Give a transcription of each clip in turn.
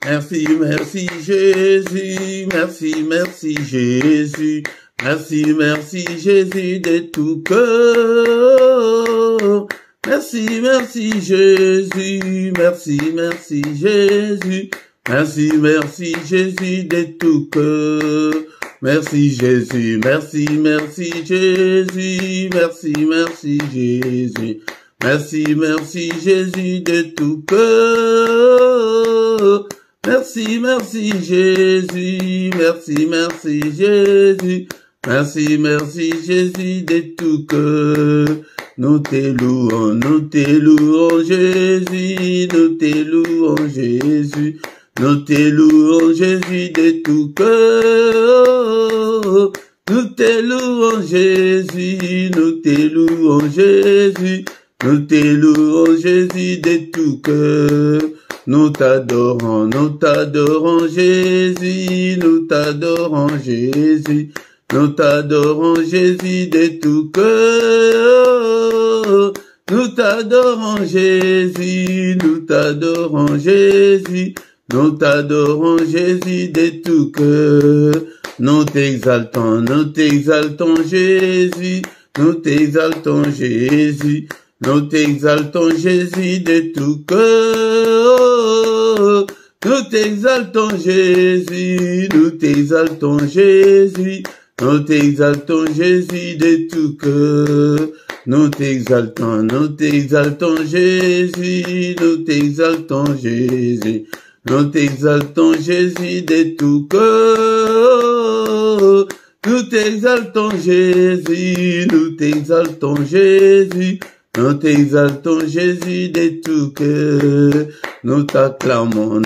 Merci, merci Jésus, merci, merci Jésus, merci, merci Jésus de tout cœur. Merci, merci Jésus, merci, merci Jésus, merci, merci Jésus de tout cœur. Merci Jésus, merci, merci Jésus, merci, merci Jésus, merci, merci Jésus de tout cœur. Merci, merci Jésus, merci, merci Jésus, merci, merci Jésus de tout cœur. Nous te louons Jésus, nous te louons Jésus, nous te louons Jésus de tout cœur. Nous te louons Jésus, nous te louons Jésus, nous te louons Jésus de tout cœur. Nous t'adorons Jésus, nous t'adorons Jésus, nous t'adorons Jésus de tout cœur. Nous t'adorons Jésus, nous t'adorons Jésus, nous t'adorons Jésus de tout cœur. Nous t'exaltons Jésus, nous t'exaltons Jésus, nous t'exaltons Jésus de tout cœur. Nous t'exaltons Jésus, nous t'exaltons Jésus, nous t'exaltons Jésus de tout cœur. Nous t'exaltons Jésus, nous t'exaltons Jésus, nous t'exaltons Jésus de tout cœur. Nous t'exaltons Jésus, nous t'exaltons Jésus, nous t'exaltons Jésus de tout cœur. Nous t'acclamons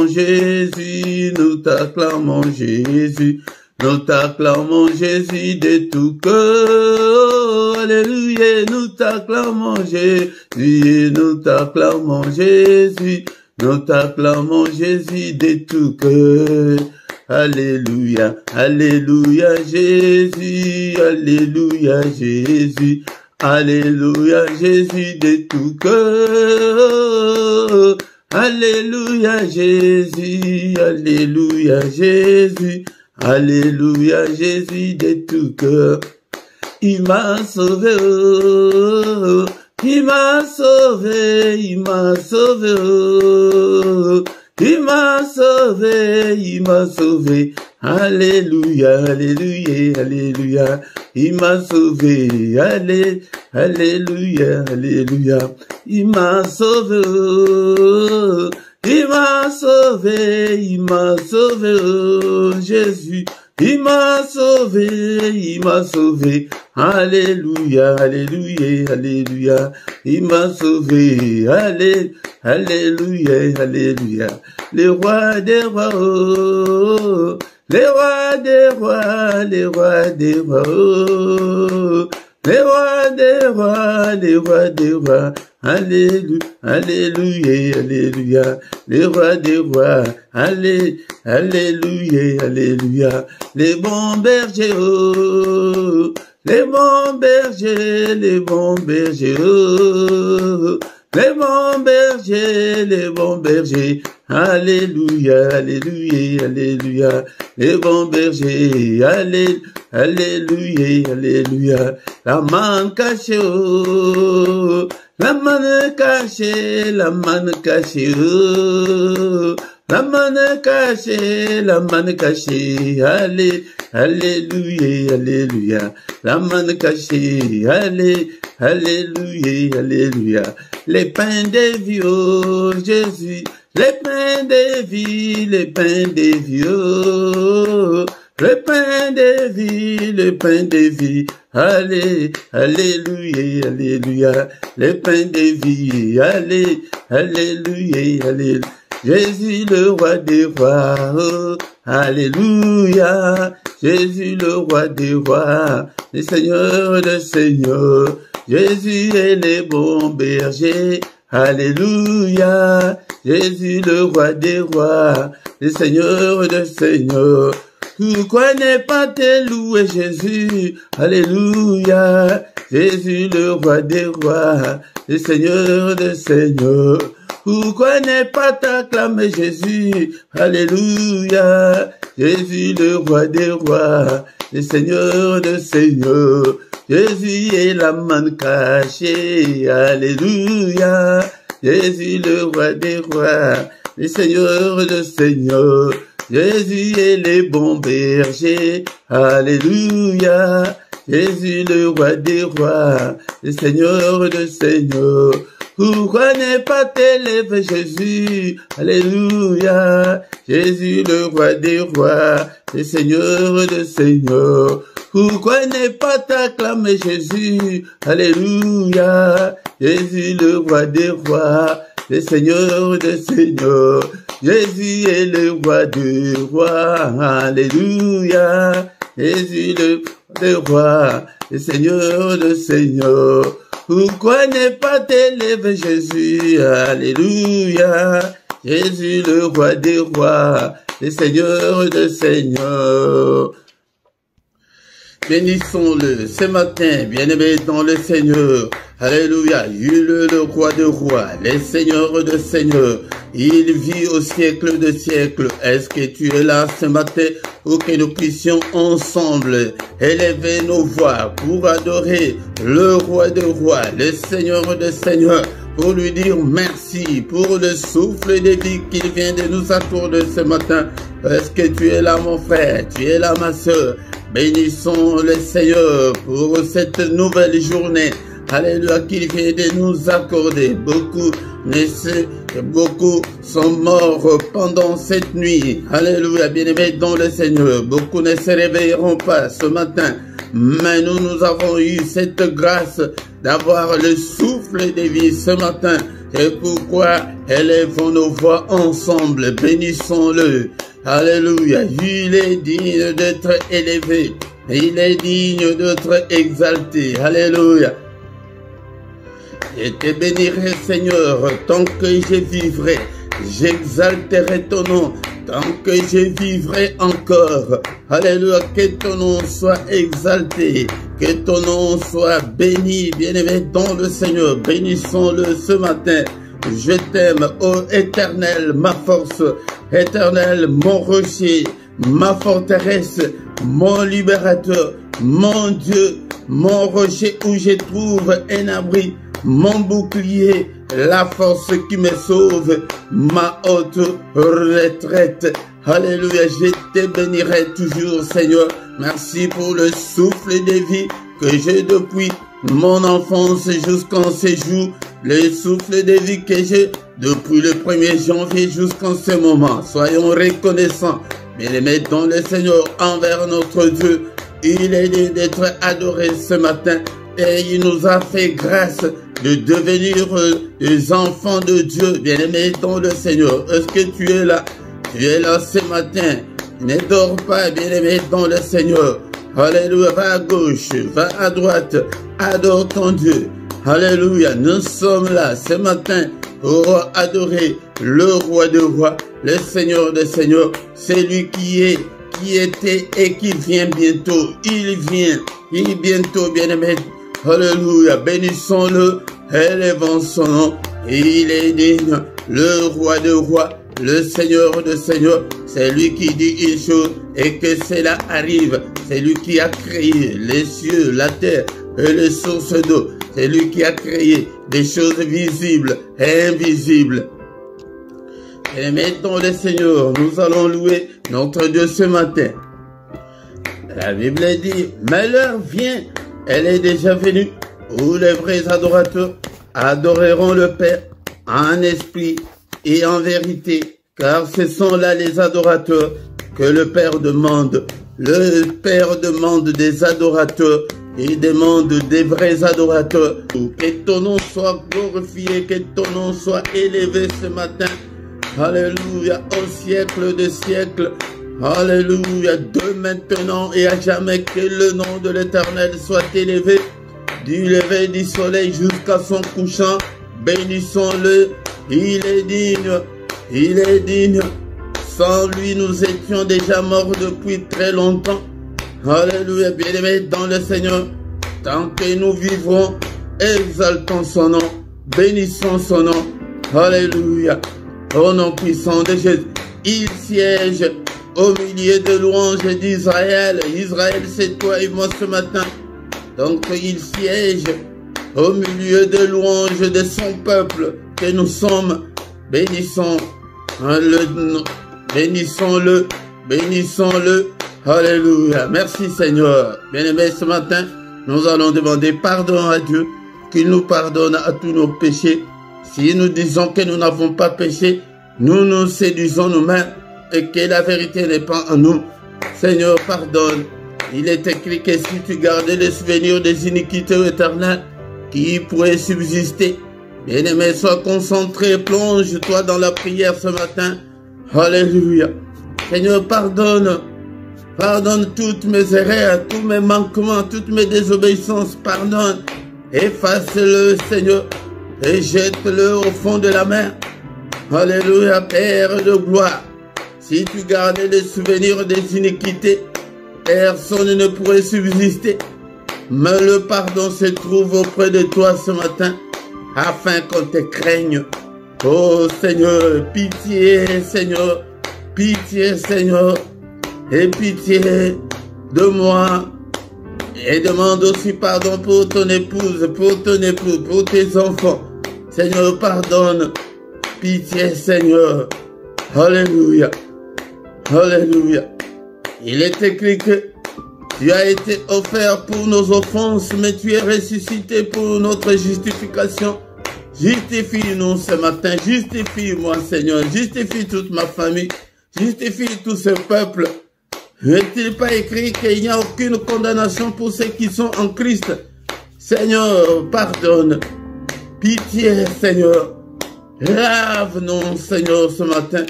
Jésus, nous t'acclamons Jésus, nous t'acclamons Jésus de tout cœur. Alléluia, nous t'acclamons Jésus, nous t'acclamons Jésus, nous t'acclamons Jésus de tout cœur. Alléluia, alléluia Jésus, alléluia Jésus, alléluia Jésus de tout cœur. Alléluia Jésus, alléluia Jésus, alléluia Jésus de tout cœur. Il m'a sauvé, oh, il m'a sauvé, il m'a sauvé, oh, il m'a sauvé, il m'a sauvé. Alléluia, alléluia, alléluia. Il m'a sauvé, alléluia, alléluia. Il m'a sauvé, oh, il m'a sauvé, il m'a sauvé, oh, Jésus. Il m'a sauvé, il m'a sauvé. Alléluia, alléluia, alléluia. Il m'a sauvé, alléluia, alléluia. Le roi des rois, oh, les rois des rois, les rois des rois, oh, les rois des rois, les rois des rois. Alléluia, alléluia, alléluia. Les rois des rois, alléluia, alléluia. Les bons bergers, oh, les bons bergers, les bons bergers, oh, les bons bergers, les bons bergers. Alléluia, alléluia, alléluia. Les bons bergers, alléluia, alléluia. La manne cachée, oh, la manne cachée, la manne cachée, oh, la manne cachée, la manne cachée. Alléluia, alléluia. La manne cachée, alléluia, alléluia. Les pains des vieux, Jésus. Les pains des vies, les pains des vieux, le pain des vies, le pain des vies. Alléluia, alléluia. Le pain des vies, alléluia, alléluia. Jésus le roi des rois, oh, alléluia. Jésus le roi des rois, le Seigneur des seigneurs. Jésus est le bon berger. Alléluia, Jésus le roi des rois, le Seigneur des seigneurs. Pourquoi ne pas te louer Jésus? Alléluia, Jésus le roi des rois, le Seigneur des seigneurs. Pourquoi ne pas t'acclamer Jésus? Alléluia. Jésus le roi des rois, le Seigneur de seigneurs. Jésus est la manne cachée. Alléluia. Jésus le roi des rois, le Seigneur de seigneurs. Jésus est le bon berger. Alléluia. Jésus le roi des rois, le Seigneur de seigneurs. Pourquoi ne pas t'élever Jésus? Alléluia. Jésus le roi des rois, le Seigneur de seigneurs. Pourquoi ne pas t'acclamer Jésus? Alléluia. Jésus le roi des rois, le Seigneur de seigneurs. Jésus est le roi des rois. Alléluia. Jésus le roi, le Seigneur de seigneurs. Pourquoi ne pas t'élever Jésus? Alléluia. Jésus le roi des rois, le Seigneur de seigneurs. Bénissons-le ce matin, bien-aimé dans le Seigneur. Alléluia. Il est le roi de rois, le Seigneur de seigneurs. Il vit au siècle de siècles. Est-ce que tu es là ce matin pour que nous puissions ensemble élever nos voix pour adorer le roi de rois, le Seigneur de seigneurs, pour lui dire merci pour le souffle de vie qu'il vient de nous accorder ce matin. Est-ce que tu es là mon frère, tu es là ma soeur? Bénissons le Seigneur pour cette nouvelle journée. Alléluia, qu'il vient de nous accorder. Beaucoup sont morts pendant cette nuit. Alléluia, bien-aimés dans le Seigneur. Beaucoup ne se réveilleront pas ce matin. Mais nous avons eu cette grâce d'avoir le souffle de vie ce matin. C'est pourquoi élevons nos voix ensemble. Bénissons-le. Alléluia. Il est digne d'être élevé. Il est digne d'être exalté. Alléluia. Je te bénirai, Seigneur, tant que je vivrai. J'exalterai ton nom, tant que je vivrai encore. Alléluia, que ton nom soit exalté, que ton nom soit béni, bien-aimé dans le Seigneur. Bénissons-le ce matin. Je t'aime, ô Éternel, ma force. Éternel, mon rocher, ma forteresse, mon libérateur, mon Dieu, mon rocher où je trouve un abri. Mon bouclier, la force qui me sauve, ma haute retraite. Alléluia, je te bénirai toujours, Seigneur. Merci pour le souffle de vie que j'ai depuis mon enfance jusqu'en ce jour. Le souffle de vie que j'ai depuis le 1er janvier jusqu'en ce moment. Soyons reconnaissants, bien-aimés dans le Seigneur, envers notre Dieu. Il est digne d'être adoré ce matin. Et il nous a fait grâce de devenir des enfants de Dieu, bien-aimés dans le Seigneur. Est-ce que tu es là? Tu es là ce matin. Ne dors pas, bien-aimé dans le Seigneur. Alléluia, va à gauche, va à droite, adore ton Dieu. Alléluia, nous sommes là ce matin pour adorer le roi de rois, le Seigneur de seigneurs. C'est lui qui est, qui était et qui vient bientôt. Il vient bientôt, bien-aimé. Alléluia, bénissons-le, élevons son nom. Il est digne, le roi de rois, le Seigneur de seigneurs. C'est lui qui dit une chose et que cela arrive. C'est lui qui a créé les cieux, la terre et les sources d'eau. C'est lui qui a créé des choses visibles et invisibles. Et maintenant le Seigneur, nous allons louer notre Dieu ce matin. La Bible dit, mais l'heure vient, elle est déjà venue, où les vrais adorateurs adoreront le Père en esprit et en vérité, car ce sont là les adorateurs que le Père demande. Le Père demande des adorateurs, il demande des vrais adorateurs. Que ton nom soit glorifié, que ton nom soit élevé ce matin. Alléluia, au siècle des siècles. Alléluia, de maintenant et à jamais, que le nom de l'Éternel soit élevé, du lever du soleil jusqu'à son couchant. Bénissons-le, il est digne, il est digne. Sans lui, nous étions déjà morts depuis très longtemps. Alléluia, bien-aimés dans le Seigneur, tant que nous vivrons, exaltons son nom, bénissons son nom. Alléluia. Au nom puissant de Jésus. Il siège au milieu de louanges d'Israël. Israël, c'est toi et moi ce matin. Donc il siège au milieu de louanges de son peuple que nous sommes. Bénissons-le, bénissons-le, bénissons-le. Alléluia. Merci Seigneur. Bien-aimés, ce matin, nous allons demander pardon à Dieu, qu'il nous pardonne à tous nos péchés. Si nous disons que nous n'avons pas péché, nous nous séduisons nous-mêmes et que la vérité n'est pas en nous. Seigneur, pardonne. Il est écrit que si tu gardais les souvenirs des iniquités éternelles qui pourraient subsister, bien-aimé, sois concentré, plonge-toi dans la prière ce matin. Alléluia. Seigneur, pardonne. Pardonne toutes mes erreurs, tous mes manquements, toutes mes désobéissances. Pardonne. Efface-le, Seigneur, et jette-le au fond de la mer. Alléluia, Père de gloire. Si tu gardais les souvenirs des iniquités, personne ne pourrait subsister. Mais le pardon se trouve auprès de toi ce matin, afin qu'on te craigne. Oh Seigneur, pitié Seigneur, pitié Seigneur, et pitié de moi. Et demande aussi pardon pour ton épouse, pour ton époux, pour tes enfants. Seigneur, pardonne. Pitié Seigneur. Alléluia. Alléluia. Il est écrit que tu as été offert pour nos offenses, mais tu es ressuscité pour notre justification. Justifie-nous ce matin. Justifie-moi, Seigneur. Justifie toute ma famille. Justifie tout ce peuple. N'est-il pas écrit qu'il n'y a aucune condamnation pour ceux qui sont en Christ? Seigneur, pardonne. Pitié, Seigneur. Lave-nous, Seigneur, ce matin.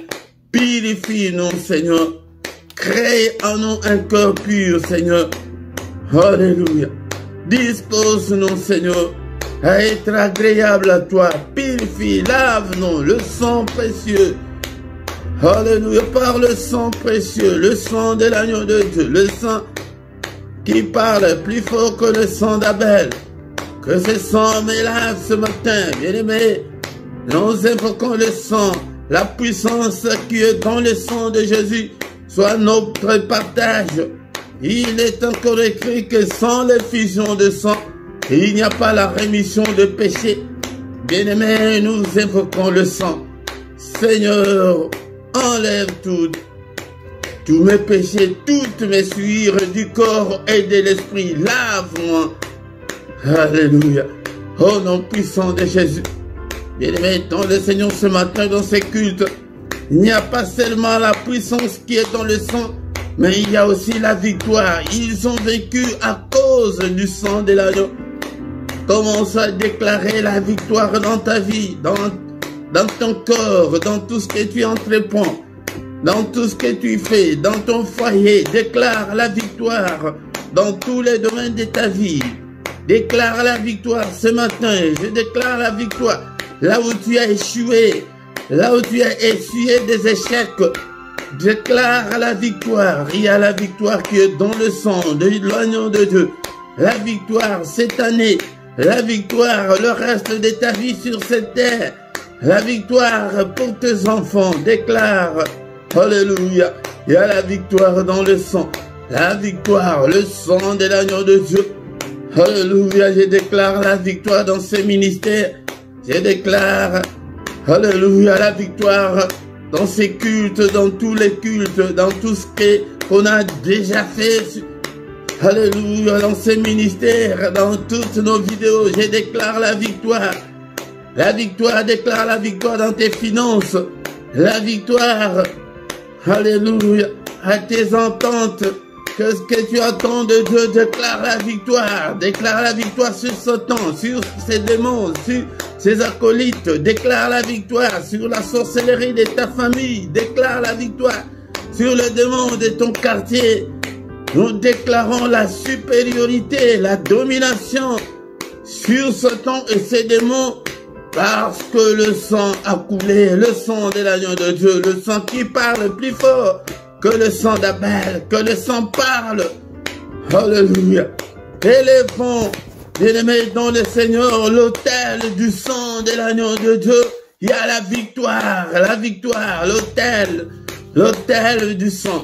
Purifie-nous, Seigneur. Crée en nous un cœur pur, Seigneur. Alléluia. Dispose-nous, Seigneur, à être agréable à toi. Purifie, lave-nous, le sang précieux. Alléluia, par le sang précieux, le sang de l'agneau de Dieu, le sang qui parle plus fort que le sang d'Abel. Que ce sang me lave ce matin, bien-aimé. Nous invoquons le sang, la puissance qui est dans le sang de Jésus, soit notre partage. Il est encore écrit que sans l'effusion de sang, il n'y a pas la rémission de péché. Bien-aimé, nous invoquons le sang. Seigneur, enlève tous mes péchés, toutes mes souillures du corps et de l'esprit. Lave-moi. Alléluia. Au nom puissant de Jésus. Bien-aimé, dans le Seigneur ce matin, dans ces cultes, il n'y a pas seulement la puissance qui est dans le sang, mais il y a aussi la victoire. Ils ont vécu à cause du sang de l'agneau. Commence à déclarer la victoire dans ta vie, dans ton corps, dans tout ce que tu entreprends, dans tout ce que tu fais, dans ton foyer. Déclare la victoire dans tous les domaines de ta vie. Déclare la victoire ce matin. Je déclare la victoire là où tu as échoué, là où tu as essuyé des échecs. Déclare la victoire. Il y a la victoire qui est dans le sang de l'agneau de Dieu. La victoire cette année. La victoire le reste de ta vie sur cette terre. La victoire pour tes enfants. Déclare. Alléluia. Il y a la victoire dans le sang. La victoire, le sang de l'agneau de Dieu. Alléluia. Je déclare la victoire dans ces ministères. Je déclare. Alléluia. La victoire dans ces cultes, dans tous les cultes, dans tout ce qu'on a déjà fait. Alléluia, dans ces ministères, dans toutes nos vidéos, je déclare la victoire. La victoire, déclare la victoire dans tes finances. La victoire, alléluia, à tes ententes. Qu'est-ce que tu attends de Dieu? Déclare la victoire. Déclare la victoire sur Satan, sur ses démons, sur ses acolytes. Déclare la victoire sur la sorcellerie de ta famille. Déclare la victoire sur le démon de ton quartier. Nous déclarons la supériorité, la domination sur Satan et ses démons parce que le sang a coulé, le sang de l'agneau de Dieu, le sang qui parle plus fort que le sang d'Abel, que le sang parle. Alléluia. Élevons, bien-aimés dans le Seigneur, l'autel du sang de l'agneau de Dieu Il y a la victoire, l'autel du sang,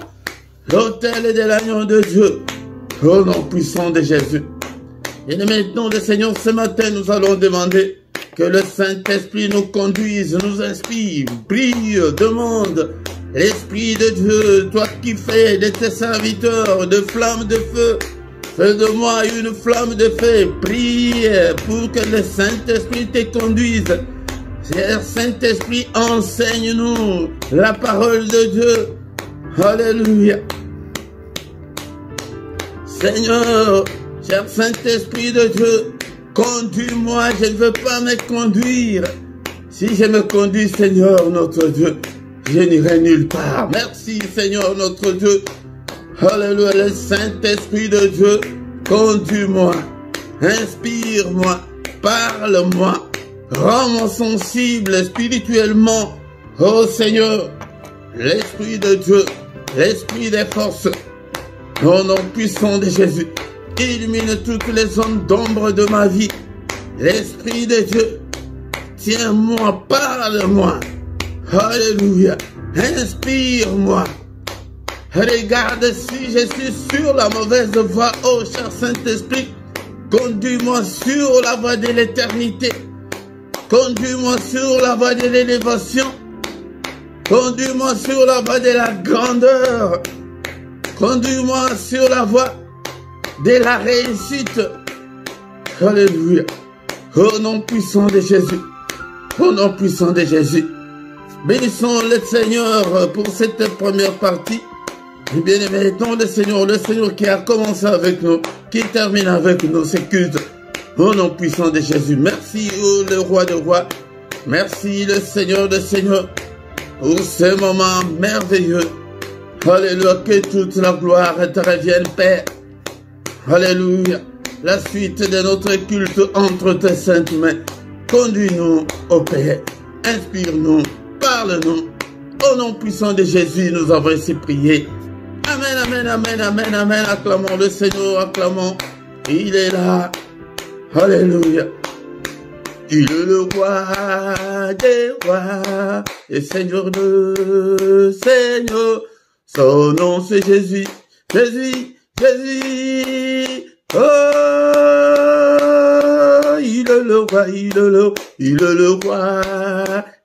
l'autel de l'agneau de Dieu, au nom puissant de Jésus. Et maintenant, le Seigneur, ce matin, nous allons demander que le Saint-Esprit nous conduise, nous inspire, prie, demande. L'Esprit de Dieu, toi qui fais de tes serviteurs de flammes de feu, fais de moi une flamme de feu. Prie pour que le Saint-Esprit te conduise. Cher Saint-Esprit, enseigne-nous la parole de Dieu. Alléluia. Seigneur, cher Saint-Esprit de Dieu, conduis-moi, je ne veux pas me conduire. Si je me conduis, Seigneur, notre Dieu, je n'irai nulle part. Merci, Seigneur, notre Dieu. Alléluia, le Saint-Esprit de Dieu, conduis-moi, inspire-moi, parle-moi, rends-moi sensible spirituellement. Oh Seigneur, l'Esprit de Dieu, l'Esprit des forces, au nom puissant de Jésus, illumine toutes les zones d'ombre de ma vie. L'Esprit de Dieu, tiens-moi, parle-moi. Alléluia, inspire-moi. Regarde si je suis sur la mauvaise voie, oh cher Saint-Esprit, conduis-moi sur la voie de l'éternité. Conduis-moi sur la voie de l'élévation. Conduis-moi sur la voie de la grandeur. Conduis-moi sur la voie de la réussite. Alléluia. Au nom puissant de Jésus. Au nom puissant de Jésus. Bénissons le Seigneur pour cette première partie. Et bien aimé, le Seigneur qui a commencé avec nous, qui termine avec nous, c'est culte. Au nom puissant de Jésus. Merci, oh, le roi de rois. Merci, le Seigneur de seigneurs, pour ce moment merveilleux. Alléluia, que toute la gloire te revienne, Père. Alléluia. La suite de notre culte entre tes saintes mains. Conduis-nous, ô Père. Inspire-nous, parle-nous. Au nom puissant de Jésus, nous avons ainsi prié. Amen, amen, amen, amen, amen. Acclamons le Seigneur, acclamons. Il est là. Alléluia. Il est le roi des rois et Seigneur de Seigneur. Son nom c'est Jésus, Jésus, Jésus. Oh, il est le roi, il est le roi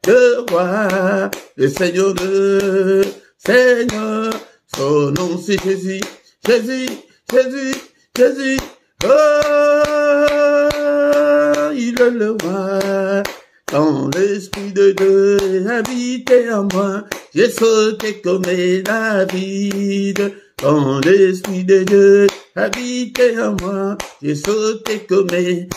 de roi, le Seigneur de Seigneur. Son nom c'est Jésus, Jésus, Jésus, Jésus. Oh, il est le roi. Quand l'Esprit de Dieu habitait en moi, j'ai sauté comme David. Quand l'Esprit de Dieu habitait en moi, j'ai sauté comme David.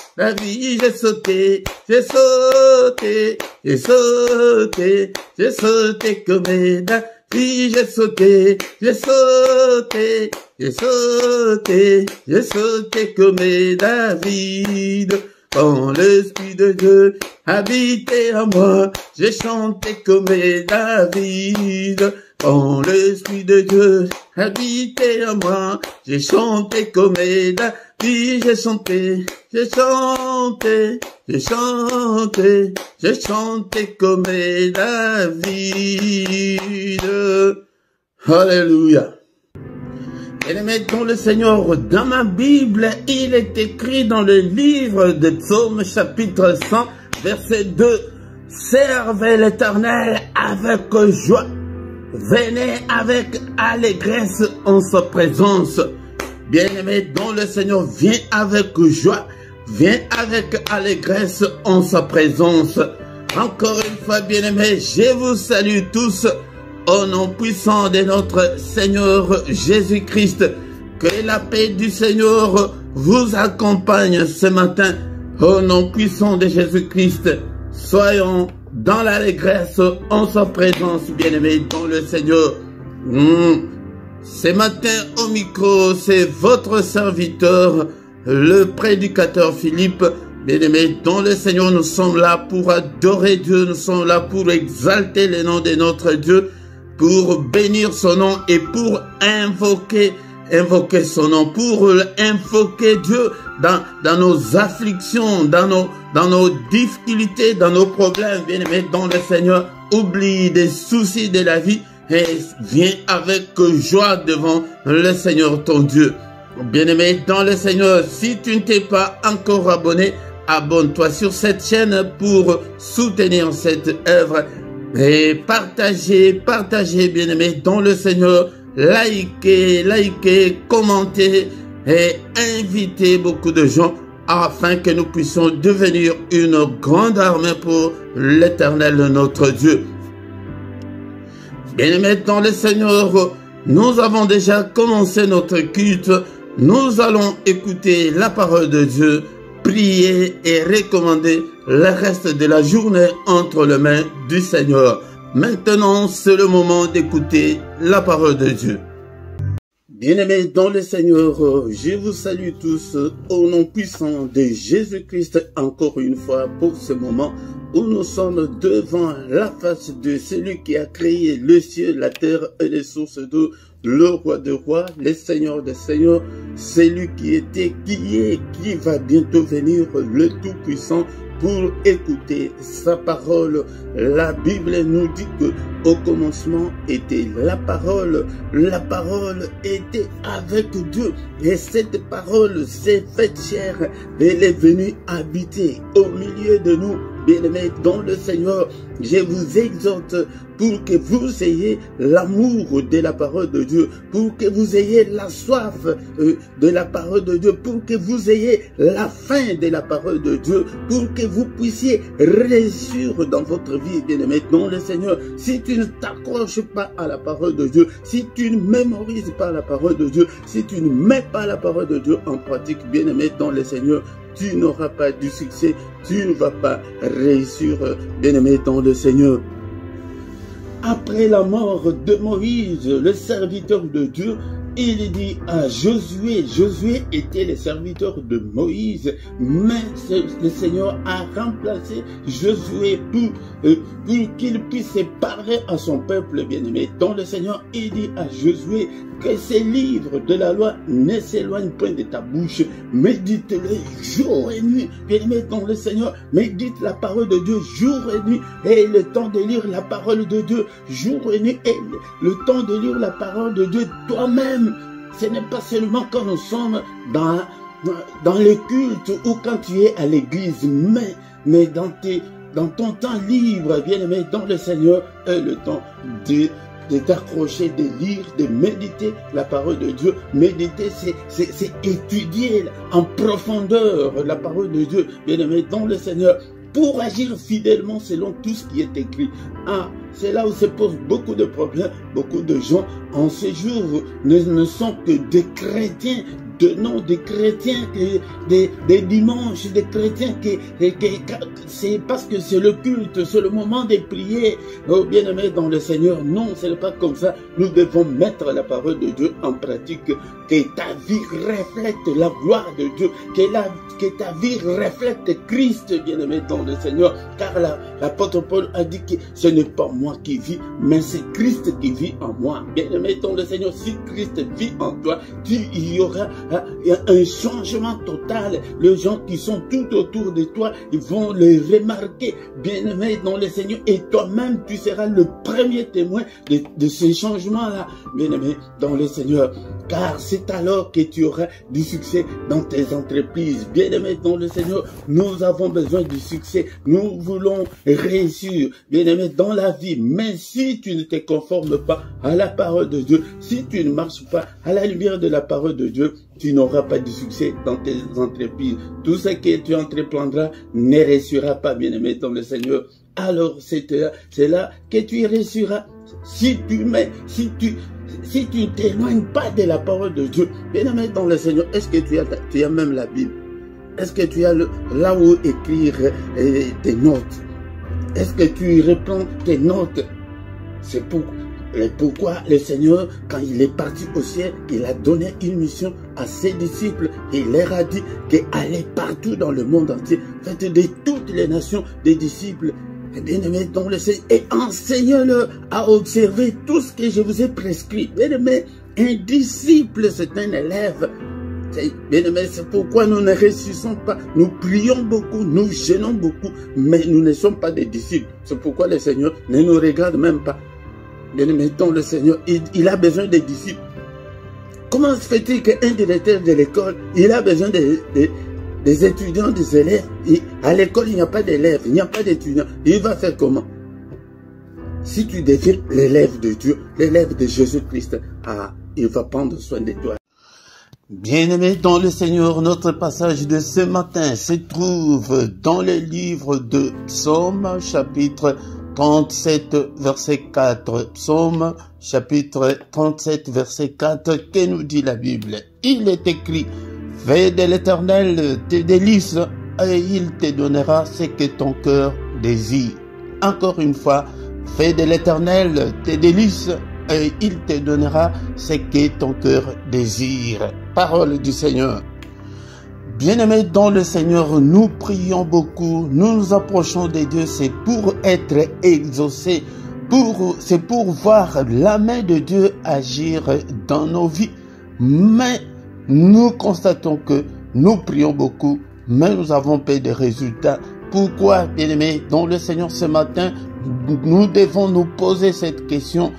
J'ai sauté, j'ai sauté, j'ai sauté, j'ai sauté comme David. J'ai sauté, j'ai sauté, j'ai sauté, j'ai sauté comme David. Quand l'Esprit de Dieu habitait en moi, j'ai chanté comme David. Quand l'Esprit de Dieu habitait en moi, j'ai chanté comme David. J'ai chanté, j'ai chanté, j'ai chanté, j'ai chanté comme David. Alléluia. Et mettons le Seigneur dans ma Bible, il est écrit dans le livre de Psaume chapitre 100, verset 2. Servez l'Éternel avec joie. Venez avec allégresse en sa présence. Bien-aimé, dont le Seigneur vient avec joie, vient avec allégresse en sa présence. Encore une fois, bien-aimé, je vous salue tous au nom puissant de notre Seigneur Jésus-Christ. Que la paix du Seigneur vous accompagne ce matin. Au nom puissant de Jésus-Christ, soyons dans l'allégresse en sa présence, bien-aimé, dans le Seigneur. Ce matin au micro, c'est votre serviteur, le prédicateur Philippe. Bien-aimé, dans le Seigneur, nous sommes là pour adorer Dieu, nous sommes là pour exalter le nom de notre Dieu, pour bénir son nom et pour invoquer invoquer son nom, pour invoquer Dieu dans nos afflictions, dans nos difficultés, dans nos problèmes. Bien-aimé dans le Seigneur, oublie des soucis de la vie et viens avec joie devant le Seigneur ton Dieu. Bien-aimé dans le Seigneur, si tu ne t'es pas encore abonné, abonne-toi sur cette chaîne pour soutenir cette œuvre et partagez, bien-aimé dans le Seigneur, likez, commentez et invitez beaucoup de gens afin que nous puissions devenir une grande armée pour l'Éternel notre Dieu. Bien-aimé dans le Seigneur, nous avons déjà commencé notre culte. Nous allons écouter la parole de Dieu, prier et recommander le reste de la journée entre les mains du Seigneur. Maintenant, c'est le moment d'écouter la parole de Dieu. Bien-aimés dans le Seigneur, je vous salue tous au nom puissant de Jésus-Christ encore une fois pour ce moment où nous sommes devant la face de celui qui a créé le ciel, la terre et les sources d'eau, le roi des rois, le Seigneur des seigneurs, celui qui était, qui est, qui va bientôt venir, le Tout-Puissant, pour écouter sa parole. La Bible nous dit que au commencement était la parole était avec Dieu et cette parole s'est faite chair, elle est venue habiter au milieu de nous. Bien-aimés dans le Seigneur, je vous exhorte pour que vous ayez l'amour de la parole de Dieu, pour que vous ayez la soif de la parole de Dieu, pour que vous ayez la faim de la parole de Dieu, pour que vous puissiez réussir dans votre vie, bien-aimés dans le Seigneur. Si tu ne t'accroches pas à la parole de Dieu, si tu ne mémorises pas la parole de Dieu, si tu ne mets pas la parole de Dieu en pratique, bien-aimés dans le Seigneur, tu n'auras pas du succès, tu ne vas pas réussir, bien-aimé dans le Seigneur. Après la mort de Moïse, le serviteur de Dieu, il dit à Josué, Josué était le serviteur de Moïse, mais le Seigneur a remplacé Josué pour qu'il puisse parler à son peuple bien-aimé. Donc le Seigneur, il dit à Josué que ces livres de la loi ne s'éloignent point de ta bouche, médite-les jour et nuit. Bien-aimé dans le Seigneur, médite la parole de Dieu jour et nuit, et le temps de lire la parole de Dieu jour et nuit, et le temps de lire la parole de Dieu toi-même. Ce n'est pas seulement quand nous sommes dans le culte ou quand tu es à l'église, mais dans ton temps libre, bien-aimé dans le Seigneur, le temps de t'accrocher, de lire, de méditer la parole de Dieu. Méditer, c'est étudier en profondeur la parole de Dieu, bien-aimé dans le Seigneur, pour agir fidèlement selon tout ce qui est écrit. Ah, c'est là où se posent beaucoup de problèmes. Beaucoup de gens en ce jour ne sont que des chrétiens, de nom des chrétiens, des dimanches, des chrétiens c'est parce que c'est le culte, c'est le moment de prier. Oh bien-aimé dans le Seigneur, non, ce n'est pas comme ça. Nous devons mettre la parole de Dieu en pratique, que ta vie reflète la gloire de Dieu, que ta vie reflète Christ, bien-aimé dans le Seigneur, car l'apôtre Paul a dit que ce n'est pas moi qui vis, mais c'est Christ qui vit en moi. Bien-aimé dans le Seigneur, si Christ vit en toi, il y aura un changement total. Les gens qui sont tout autour de toi, ils vont le remarquer, bien-aimé dans le Seigneur, et toi-même, tu seras le premier témoin de ces changements-là, bien-aimé dans le Seigneur, car c'est alors que tu auras du succès dans tes entreprises. Bien-aimé dans le Seigneur, nous avons besoin du succès, nous voulons réussir, bien-aimé dans la vie, mais si tu ne te conformes pas à la parole de Dieu, si tu ne marches pas à la lumière de la parole de Dieu, tu n'auras pas de succès dans tes entreprises. Tout ce que tu entreprendras ne réussira pas, bien-aimé dans le Seigneur. Alors c'est là que tu réussiras. Si tu ne t'éloignes pas de la parole de Dieu, bien-aimé dans le Seigneur, est-ce que tu as même la Bible? Est-ce que tu as là où écrire tes notes? Est-ce que tu reprends tes notes? C'est pourquoi le Seigneur, quand il est parti au ciel, il a donné une mission à ses disciples et il leur a dit qu'aller partout dans le monde entier, faites de toutes les nations des disciples, bien-aimés dans le Seigneur, et enseignez-leur à observer tout ce que je vous ai prescrit. Bien-aimés, Un disciple, c'est un élève. Bien-aimés, c'est pourquoi nous ne réussissons pas. Nous prions beaucoup, nous gênons beaucoup, mais nous ne sommes pas des disciples. C'est pourquoi le Seigneur ne nous regarde même pas. Bien-aimés, donc le Seigneur, il a besoin des disciples. Comment se fait-il qu'un directeur de l'école, il a besoin des étudiants, des élèves? À l'école, il n'y a pas d'élèves, il n'y a pas d'étudiants. Il va faire comment? Si tu deviens l'élève de Dieu, l'élève de Jésus-Christ, il va prendre soin de toi. Bien-aimés dans le Seigneur, notre passage de ce matin se trouve dans le livre de Psaume, chapitre 37, verset 4. Psaume, chapitre 37, verset 4, que nous dit la Bible? Il est écrit, « Fais de l'Éternel tes délices, et il te donnera ce que ton cœur désire. » Encore une fois, « Fais de l'Éternel tes délices, et il te donnera ce que ton cœur désire. » Parole du Seigneur. Bien-aimés dans le Seigneur, nous prions beaucoup, nous nous approchons de Dieu, c'est pour être exaucés, c'est pour voir la main de Dieu agir dans nos vies. Mais nous constatons que nous prions beaucoup, mais nous avons peu de résultats. Pourquoi, bien-aimés dans le Seigneur, ce matin, nous devons nous poser cette question?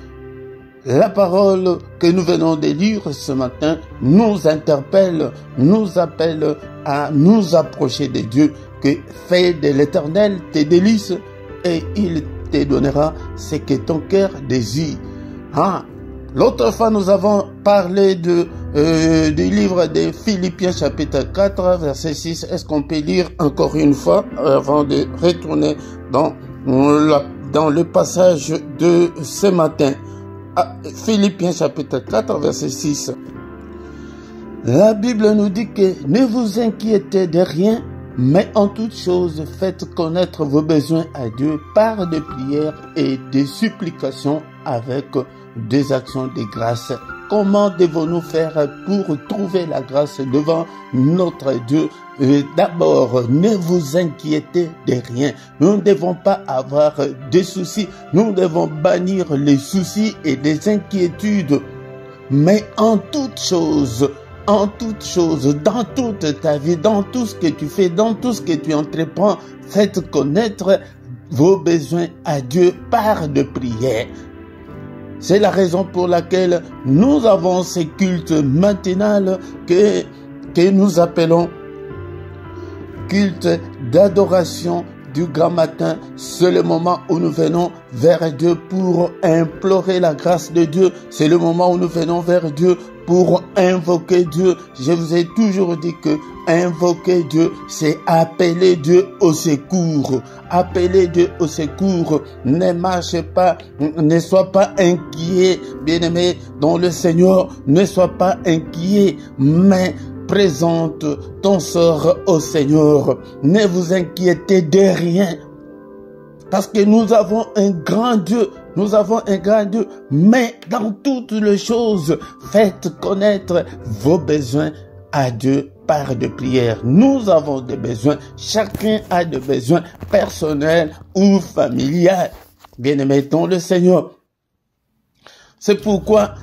La parole que nous venons de lire ce matin nous interpelle, nous appelle à nous approcher de Dieu, que fais de l'Éternel tes délices et il te donnera ce que ton cœur désire. L'autre fois nous avons parlé du livre de Philippiens chapitre 4 verset 6. Est-ce qu'on peut lire encore une fois avant de retourner dans le passage de ce matin? Philippiens chapitre 4 verset 6. La Bible nous dit que ne vous inquiétez de rien, mais en toute chose faites connaître vos besoins à Dieu par des prières et des supplications avec des actions de grâce. Comment devons-nous faire pour trouver la grâce devant notre Dieu? D'abord, ne vous inquiétez de rien. Nous ne devons pas avoir de soucis. Nous devons bannir les soucis et les inquiétudes. Mais en toute chose, dans toute ta vie, dans tout ce que tu fais, dans tout ce que tu entreprends, faites connaître vos besoins à Dieu par de prières. C'est la raison pour laquelle nous avons ces cultes matinales que nous appelons culte d'adoration du grand matin. C'est le moment où nous venons vers Dieu pour implorer la grâce de Dieu. C'est le moment où nous venons vers Dieu pour invoquer Dieu. Je vous ai toujours dit que invoquer Dieu, c'est appeler Dieu au secours. Appeler Dieu au secours. Ne marche pas, ne sois pas inquiet, bien-aimé dans le Seigneur. Ne sois pas inquiet, mais présente ton sort au Seigneur. Ne vous inquiétez de rien. Parce que nous avons un grand Dieu. Nous avons un grand Dieu. Mais dans toutes les choses, faites connaître vos besoins à Dieu par de prières. Nous avons des besoins. Chacun a des besoins personnels ou familiales. Bien-aimés dans le Seigneur. C'est pourquoi,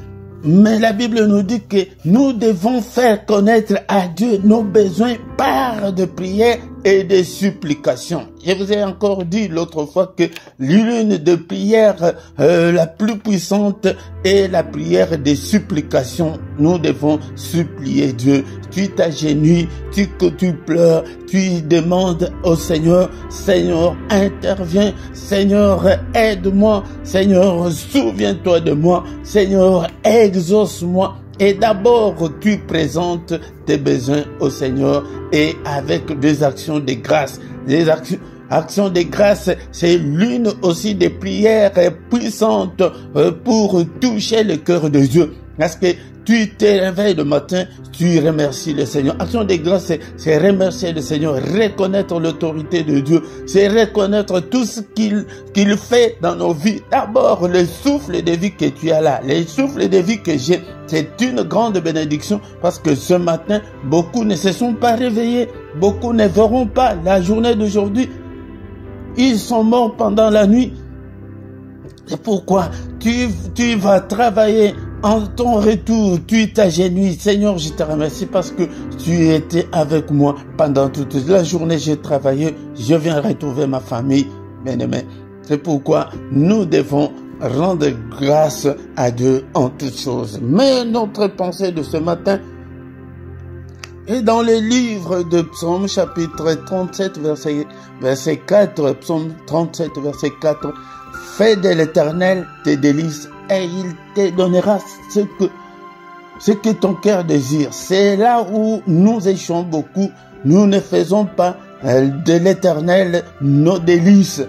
mais la Bible nous dit que nous devons faire connaître à Dieu nos besoins par de prières et de supplications. Je vous ai encore dit l'autre fois que l'une des prières la plus puissante est la prière des supplications. Nous devons supplier Dieu. Tu t'agenouilles, tu pleures, tu demandes au Seigneur, Seigneur, interviens, Seigneur, aide-moi, Seigneur, souviens-toi de moi, Seigneur, exauce-moi. Et d'abord, tu présentes tes besoins au Seigneur et avec des actions de grâce. Les actions de grâce, c'est l'une aussi des prières puissantes pour toucher le cœur de Dieu. Parce que tu te réveilles le matin, tu remercies le Seigneur. Action de grâce, c'est remercier le Seigneur, reconnaître l'autorité de Dieu, c'est reconnaître tout ce qu'il fait dans nos vies. D'abord, le souffle de vie que tu as là, le souffle de vie que j'ai, c'est une grande bénédiction parce que ce matin, beaucoup ne se sont pas réveillés, beaucoup ne verront pas la journée d'aujourd'hui. Ils sont morts pendant la nuit. C'est pourquoi tu vas travailler en ton retour, tu t'agenouilles. Seigneur, je te remercie parce que tu étais avec moi pendant toute la journée. J'ai travaillé, je viens retrouver ma famille, bien-aimé. C'est pourquoi nous devons rendre grâce à Dieu en toutes choses. Mais notre pensée de ce matin est dans le livre de Psaume, chapitre 37, verset 4. Psaume 37, verset 4. Fais de l'Éternel tes délices et il te donnera ce que ton cœur désire. C'est là où nous échouons beaucoup. Nous ne faisons pas de l'Éternel nos délices.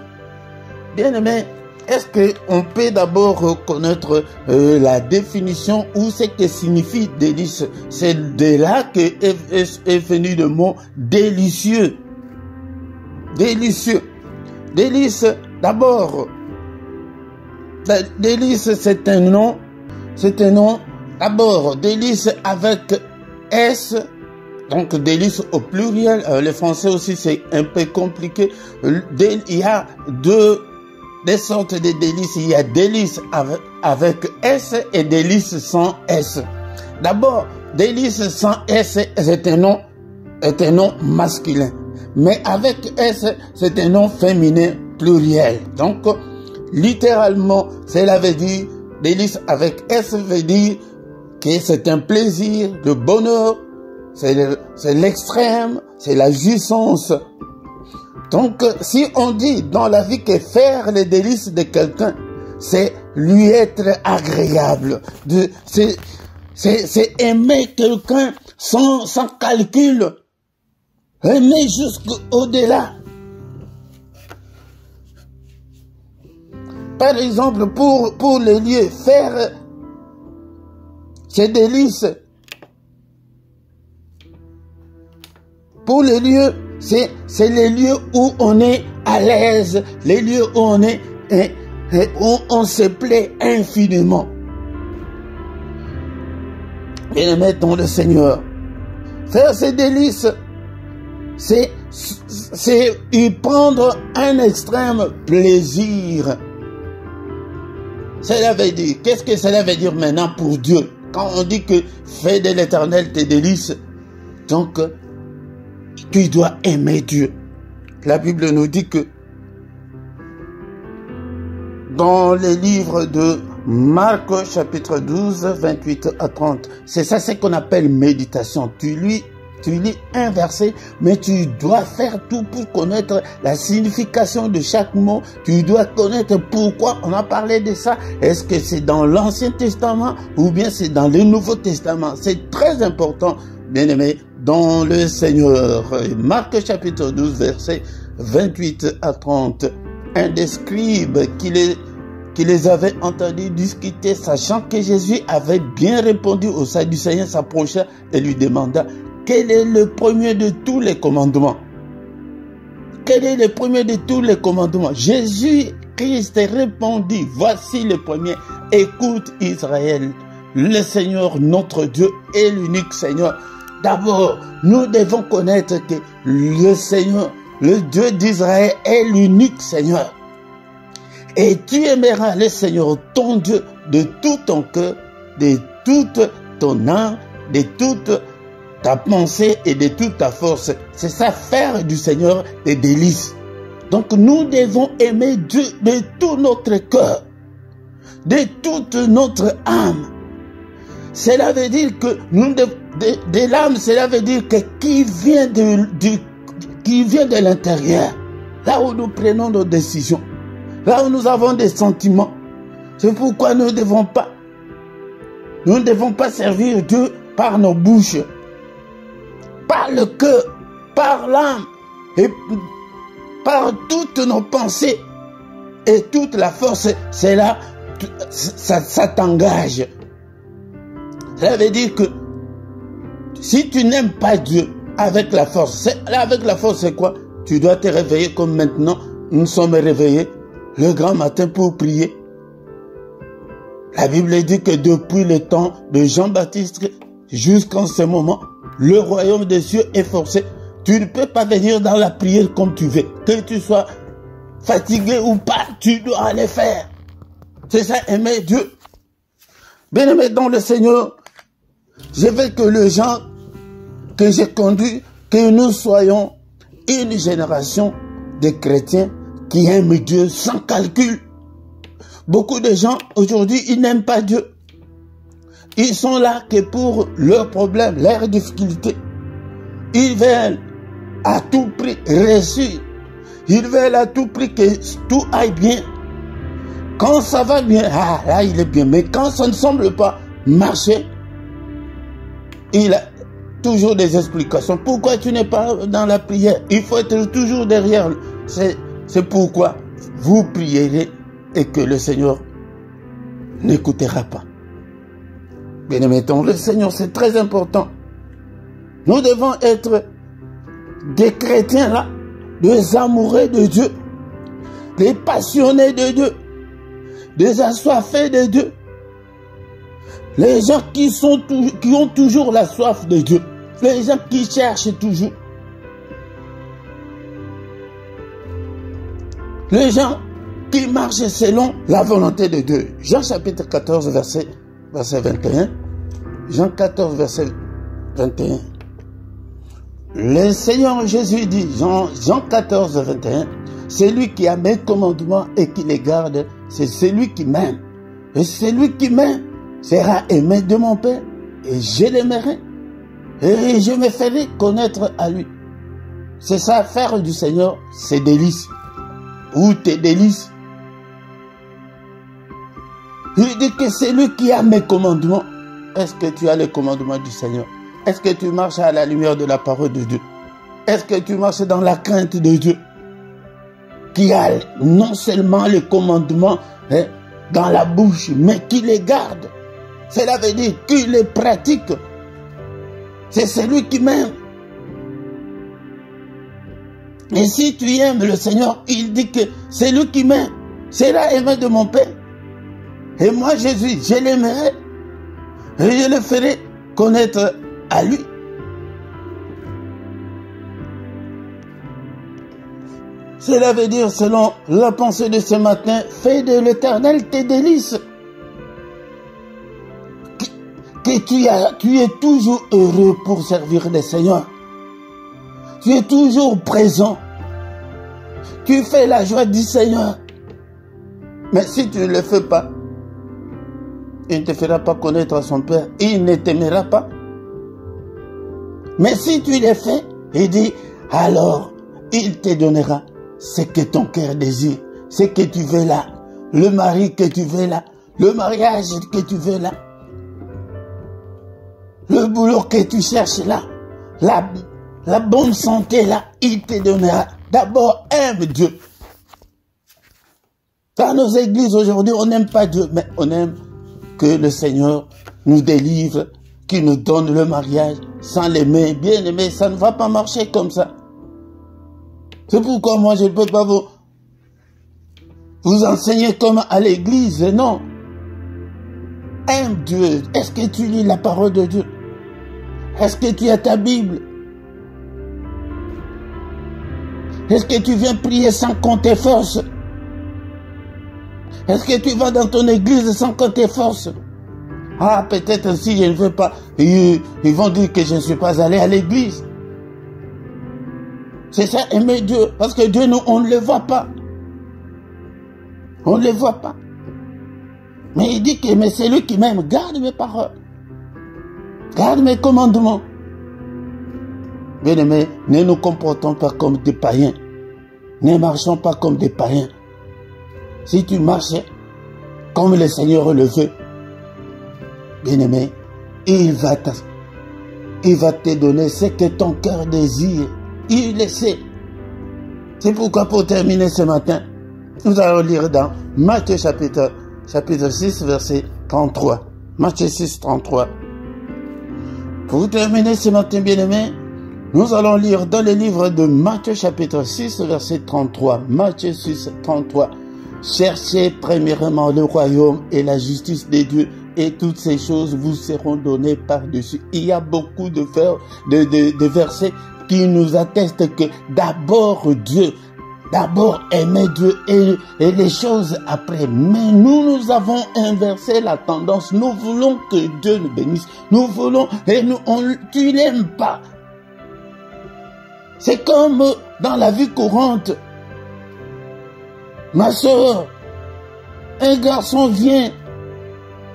Bien-aimé, est-ce qu'on peut d'abord reconnaître la définition ou ce que signifie délice? C'est de là que est venu le mot délicieux. Délicieux. Délice, d'abord. Délice, c'est un nom. D'abord, délice avec S. Donc, délice au pluriel. Le français aussi, c'est un peu compliqué. Il y a des sortes de délices. Il y a délice avec S et délice sans S. D'abord, délice sans S, c'est un nom masculin. Mais avec S, c'est un nom féminin pluriel. Donc, littéralement, cela veut dire, délice avec S veut dire que c'est un plaisir, le bonheur, c'est l'extrême, c'est la jouissance. Donc, si on dit dans la vie que faire les délices de quelqu'un, c'est lui être agréable, c'est aimer quelqu'un sans calcul, aimer jusqu'au-delà. Par exemple, pour les lieux, faire ces délices. Pour les lieux, c'est les lieux où on est à l'aise, les lieux où on se plaît infiniment. Bien-aimés dans le Seigneur, faire ces délices, c'est y prendre un extrême plaisir. Cela veut dire, qu'est-ce que cela veut dire maintenant pour Dieu? Quand on dit que fais de l'Éternel tes délices, donc tu dois aimer Dieu. La Bible nous dit que dans les livres de Marc chapitre 12, 28 à 30, c'est ça ce qu'on appelle méditation. Tu lis un verset, mais tu dois faire tout pour connaître la signification de chaque mot. Tu dois connaître pourquoi on a parlé de ça. Est-ce que c'est dans l'Ancien Testament ou bien c'est dans le Nouveau Testament? C'est très important, bien-aimé, dans le Seigneur. Marc chapitre 12, verset 28 à 30. Un des scribes qui les avait entendus discuter, sachant que Jésus avait bien répondu aux Sadducéens, s'approcha et lui demanda: quel est le premier de tous les commandements? Quel est le premier de tous les commandements? Jésus-Christ répondit: voici le premier. Écoute Israël, le Seigneur notre Dieu est l'unique Seigneur. D'abord, nous devons connaître que le Seigneur, le Dieu d'Israël est l'unique Seigneur. Et tu aimeras le Seigneur ton Dieu de tout ton cœur, de toute ton âme, de toute ta pensée et de toute ta force. C'est ça, faire du Seigneur des délices. Donc nous devons aimer Dieu de tout notre cœur, de toute notre âme. Cela veut dire que de l'âme, cela veut dire que qui vient de l'intérieur, là où nous prenons nos décisions, là où nous avons des sentiments. C'est pourquoi nous ne devons pas servir Dieu par nos bouches, par le cœur, par l'âme et par toutes nos pensées et toute la force. C'est là, ça t'engage. Ça veut dire que si tu n'aimes pas Dieu avec la force, avec la force c'est quoi? Tu dois te réveiller comme maintenant nous sommes réveillés le grand matin pour prier. La Bible dit que depuis le temps de Jean-Baptiste jusqu'en ce moment, le royaume des cieux est forcé. Tu ne peux pas venir dans la prière comme tu veux. Que tu sois fatigué ou pas, tu dois aller faire. C'est ça, aimer Dieu. Bien-aimés dans le Seigneur, je veux que les gens que j'ai conduits, que nous soyons une génération de chrétiens qui aiment Dieu sans calcul. Beaucoup de gens aujourd'hui, ils n'aiment pas Dieu. Ils sont là que pour leurs problèmes, leurs difficultés. Ils veulent à tout prix réussir. Ils veulent à tout prix que tout aille bien. Quand ça va bien, ah là il est bien. Mais quand ça ne semble pas marcher, il a toujours des explications. Pourquoi tu n'es pas dans la prière? Il faut être toujours derrière. C'est pourquoi vous prierez et que le Seigneur n'écoutera pas. Bien-aimés, le Seigneur, c'est très important. Nous devons être des chrétiens là, des amoureux de Dieu, des passionnés de Dieu, des assoiffés de Dieu. Les gens qui ont toujours la soif de Dieu. Les gens qui cherchent toujours. Les gens qui marchent selon la volonté de Dieu. Jean chapitre 14, verset 21. Jean 14, verset 21. Le Seigneur Jésus dit, Jean 14, 21, celui qui a mes commandements et qui les garde, c'est celui qui m'aime. Et celui qui m'aime sera aimé de mon Père, et je l'aimerai, et je me ferai connaître à lui. C'est ça, faire du Seigneur, c'est délices. Ou tes délices. Il dit que c'est lui qui a mes commandements. Est-ce que tu as les commandements du Seigneur? Est-ce que tu marches à la lumière de la parole de Dieu? Est-ce que tu marches dans la crainte de Dieu? Qui a non seulement les commandements dans la bouche, mais qui les garde. Cela veut dire qu'il les pratique. C'est celui qui m'aime. Et si tu aimes le Seigneur, il dit que c'est lui qui m'aime. C'est là aimé de mon Père. Et moi, Jésus, je l'aimerai. Et je le ferai connaître à lui. Cela veut dire, selon la pensée de ce matin, fais de l'Éternel tes délices. Que tu es toujours heureux pour servir le Seigneur. Tu es toujours présent. Tu fais la joie du Seigneur. Mais si tu ne le fais pas, il ne te fera pas connaître à son Père. Il ne t'aimera pas. Mais si tu le fais, il dit, alors il te donnera ce que ton cœur désire, ce que tu veux là, le mari que tu veux là, le mariage que tu veux là, le boulot que tu cherches là, la bonne santé là, il te donnera. D'abord, aime Dieu. Dans nos églises aujourd'hui, on n'aime pas Dieu, mais on aime que le Seigneur nous délivre, qu'il nous donne le mariage sans l'aimer. Bien aimé, ça ne va pas marcher comme ça. C'est pourquoi moi je ne peux pas vous enseigner comme à l'église, non. Aime Dieu. Est-ce que tu lis la parole de Dieu? Est-ce que tu as ta Bible? Est-ce que tu viens prier sans compter force? Est-ce que tu vas dans ton église sans compter force? Ah, peut-être si je ne veux pas, ils vont dire que je ne suis pas allé à l'église. C'est ça, aimer Dieu. Parce que Dieu, nous, on ne le voit pas. On ne le voit pas. Mais il dit que mais c'est lui qui m'aime. Garde mes paroles. Garde mes commandements. Bien aimés, ne nous comportons pas comme des païens. Ne marchons pas comme des païens. Si tu marches comme le Seigneur le veut, bien aimé, il va te donner ce que ton cœur désire. Il le sait. C'est pourquoi pour terminer ce matin, nous allons lire dans Matthieu chapitre 6, verset 33. Matthieu 6, 33. Pour terminer ce matin, bien-aimés, nous allons lire dans le livre de Matthieu chapitre 6, verset 33. Matthieu 6, 33. Cherchez premièrement le royaume et la justice de Dieu, et toutes ces choses vous seront données par-dessus. Il y a beaucoup de versets qui nous attestent que d'abord Dieu, D'abord aimer Dieu et les choses après. Mais nous avons inversé la tendance. Nous voulons que Dieu nous bénisse. Nous voulons, et tu l'aimes pas. C'est comme dans la vie courante. Ma soeur, un garçon vient,